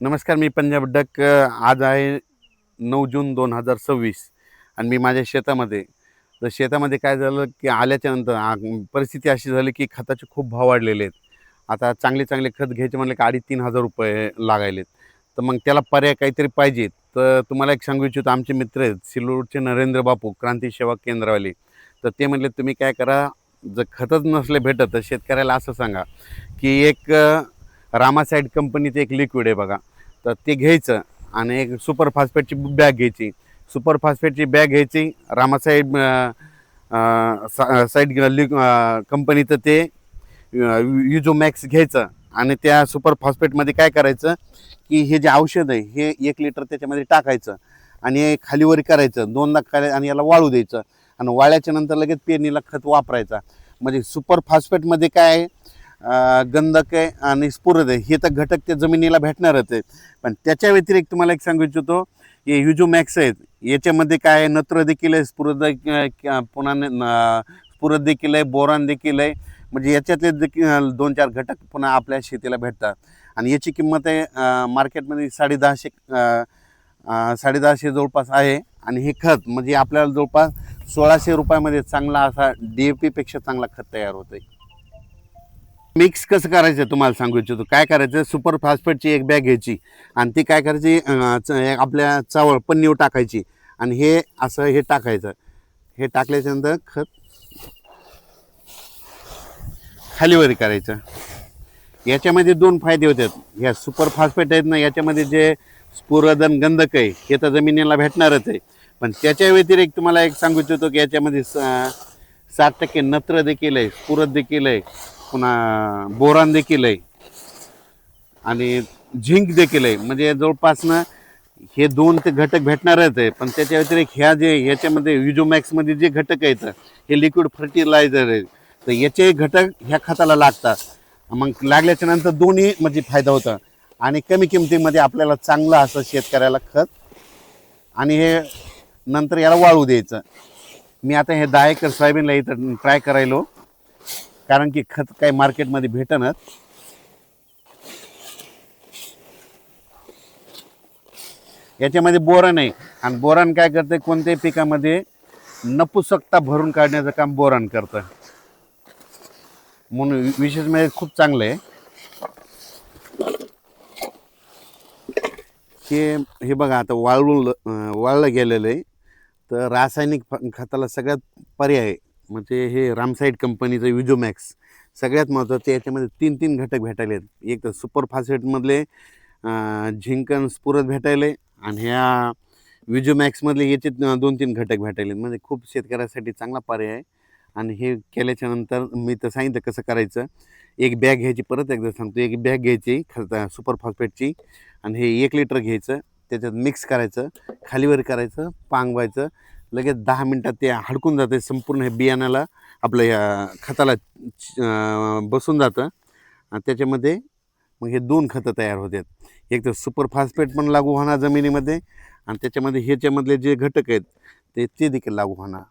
नमस्कार, मी पंजाब डक. आज आहे 9 जून 2026 आणि मी माझ्या शेतामध्ये. तर शेतामध्ये काय झालं की आल्याच्यानंतर परिस्थिती अशी झाली की खताचे खूप भाव वाढलेले आहेत. आता चांगले चांगले खत घ्यायचे म्हणले की 2,500-3,000 रुपये लागायलेत. तर मग त्याला पर्याय काहीतरी पाहिजे. तर तुम्हाला एक सांगू इच्छितो, आमचे मित्र आहेत सिल्लोडचे नरेंद्र बापू, क्रांती सेवा केंद्रवाले. तर ते म्हणले तुम्ही काय करा, जर खतच नसले भेटत तर शेतकऱ्याला असं सांगा की एक रामासाईड कंपनीचं एक लिक्विड आहे बघा, तर ते घ्यायचं आणि एक सुपर फॉस्फेटची बॅग घ्यायची. सुपर फॉस्फेटची बॅग घ्यायची, रामासाईड साईड कंपनीचं ते युजोमॅक्स घ्यायचं आणि त्या सुपर फॉस्फेटमध्ये काय करायचं की हे जे औषध आहे हे 1 लिटर त्याच्यामध्ये टाकायचं आणि खालीवरी करायचं 2दा आणि याला वाळू द्यायचं आणि वाळल्याच्या नंतर लगेच पेरणीला खत वापरायचा. म्हणजे सुपर फॉस्फेटमध्ये काय आहे, गंधक आहे आणि स्फुरद आहे, हे तर घटक त्या जमिनीला भेटणारच आहेत. पण त्याच्या व्यतिरिक्त तुम्हाला एक सांगू इच्छितो, हे युजोमॅक्स आहेत याच्यामध्ये काय आहे, नत्र देखील आहे, स्फुरद पुन्हा स्फुरद देखील आहे, बोरान देखील आहे. म्हणजे याच्यातले देखील 2-4 घटक पुन्हा आपल्या शेतीला भेटतात आणि याची किंमत आहे मार्केटमध्ये 1,500 जवळपास आहे. आणि हे खत म्हणजे आपल्याला जवळपास 1,600 रुपयामध्ये चांगला असा DAP पेक्षा चांगला खत तयार होतं आहे. मिक्स कसं करायचं तुम्हाला सांगू इच्छितो. काय करायचं, सुपर फॉस्फेटची एक बॅग घ्यायची आणि ती काय करायची, आपल्या चावळ पन्नीवर टाकायची आणि हे असं हे टाकायचं. हे टाकल्याच्यानंतर खत खालीवरी करायचं. याच्यामध्ये 2 फायदे होतात. ह्या सुपर फॉस्फेट आहेत ना, याच्यामध्ये जे स्फुरदन गंधक आहे हे तर जमिनीला भेटणारच आहे. पण त्याच्या व्यतिरिक्त तुम्हाला एक सांगू इच्छितो की याच्यामध्ये 7% नत्र देखील आहे, स्फुरद देखील आहे, पुन्हा बोरान देखील आहे आणि झिंक देखील आहे. म्हणजे जवळपासनं हे 2 ते घटक भेटणारच आहे. पण त्याच्या व्यतिरिक्त याच्यामध्ये युजोमॅक्समध्ये जे घटक आहेत हे लिक्विड फर्टिलायझर आहे, तर याचे घटक ह्या खताला लागतात. मग लागल्याच्या नंतर दोन्ही म्हणजे फायदा होता आणि कमी किमतीमध्ये आपल्याला चांगलं असं शेतकऱ्याला खत आणि हे नंतर याला वाळू द्यायचं. मी आता हे 10 एकर सोयाबीनला इथं ट्राय करायलो, कारण की खत काही मार्केटमध्ये भेटणार. याच्यामध्ये बोरान आहे आणि बोरान काय करते, कोणत्याही पिकामध्ये नपुसकता भरून काढण्याचं काम बोरान करतं. म्हणून विशेष म्हणजे खूप चांगलं आहे. हे बघा आता वाळलं गेलेलं आहे. तर रासायनिक खताला सगळ्यात पर्याय म्हणजे हे रामसाईड कंपनीचं युजोमॅक्स सगळ्यात महत्त्वाचं. याच्यामध्ये 3 घटक भेटायले आहेत. एक तर सुपर फॉस्फेटमधले झिंकन स्फुरद भेटायले आणि ह्या युजोमॅक्समधले याचे 2-3 घटक भेटायले. म्हणजे खूप शेतकऱ्यासाठी चांगला पर्याय आहे. आणि हे केल्याच्या नंतर मी तर सांगितलं कसं करायचं. एक बॅग घ्यायची, परत एकदा सांगतो, एक बॅग घ्यायची सुपर फॉस्फेटची आणि हे 1 लिटर घ्यायचं, त्याच्यात मिक्स करायचं, खालीवर करायचं, पांगवायचं. लगेच 10 मिनटात ते हडकून जाते संपूर्ण. हे बियाण्याला आपलं ह्या खताला बसून जातं आणि त्याच्यामध्ये मग हे 2 खतं तयार होतात. एक तर सुपर फॉस्फेट पण लागू होणार जमिनीमध्ये आणि त्याच्यामध्ये ह्याच्यामधले जे घटक आहेत ते देखील लागू होणार.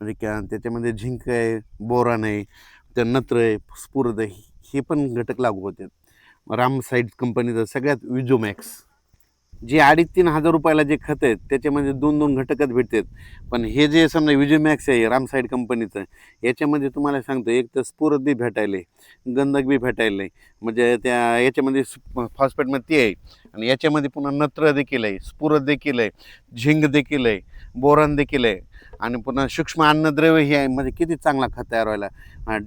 म्हणजे त्याच्यामध्ये झिंक आहे, बोरान आहे, त्या नत्र आहे, स्फुरद आहे, हे पण घटक लागू होतात. रामसाईड कंपनीचं सगळ्यात युजोमॅक्स जे 2,500-3,000 रुपयाला जे खत आहेत त्याच्यामध्ये 2 घटकच भेटतात. पण हे जे समजा युजोमॅक्स आहे रामसाईड कंपनीचं, याच्यामध्ये तुम्हाला सांगतो, एक तर स्फुरद बी भेटायले, गंधक बी भेटायले. म्हणजे त्या याच्यामध्ये फॉस्फेटमध्ये ते आहे आणि याच्यामध्ये पुन्हा नत्र देखील आहे, स्फुरद देखील आहे, झिंक देखील आहे, बोरान देखील आहे आणि पुन्हा सूक्ष्म अन्नद्रव्य हे आहे. म्हणजे किती चांगला खत तयार व्हायला.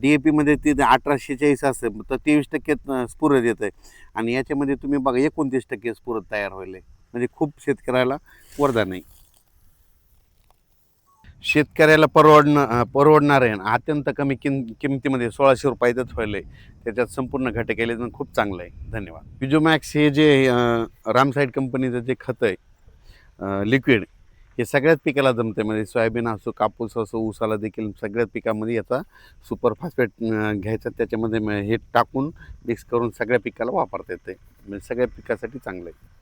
DAPमध्ये ते 1846 असतं, तर 23% स्फुरद येतं आहे आणि याच्यामध्ये तुम्ही बघा 29% स्फुरद तयार व्हायला. म्हणजे खूप शेतकऱ्याला वरदान आहे. शेतकऱ्याला परवडणार आहे. अत्यंत कमी किमतीमध्ये 1,600 रुपयातच व्हायला आहे. त्याच्यात संपूर्ण घटक केले तर खूप चांगलं आहे. धन्यवाद. युजोमॅक्स हे जे रामसाईड कंपनीचं जे खत आहे लिक्विड, हे सगळ्याच पिकाला जमते. म्हणजे सोयाबीन असो, कापूस असो, ऊसाला देखील सगळ्याच पिकामध्ये याचा सुपर फॉस्फेट घ्यायचा, त्याच्यामध्ये हे टाकून मिक्स करून सगळ्या पिकाला वापरता येते. म्हणजे सगळ्या पिकासाठी चांगलं आहे.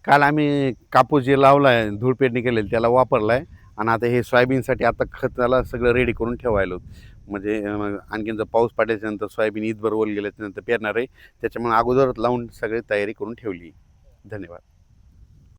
काल आम्ही कापूस जे लावला आहे, धूळ पेरणी केलेली, त्याला वापरला आहे आणि आता हे सोयाबीनसाठी आता खताला सगळं रेडी करून ठेवायलो. म्हणजे आणखीन जर पाऊस पडल्याच्यानंतर सोयाबीन ईदभर ओल गेल्याच्यानंतर पेरणार आहे. त्याच्यामुळे अगोदर लावून सगळी तयारी करून ठेवली. धन्यवाद.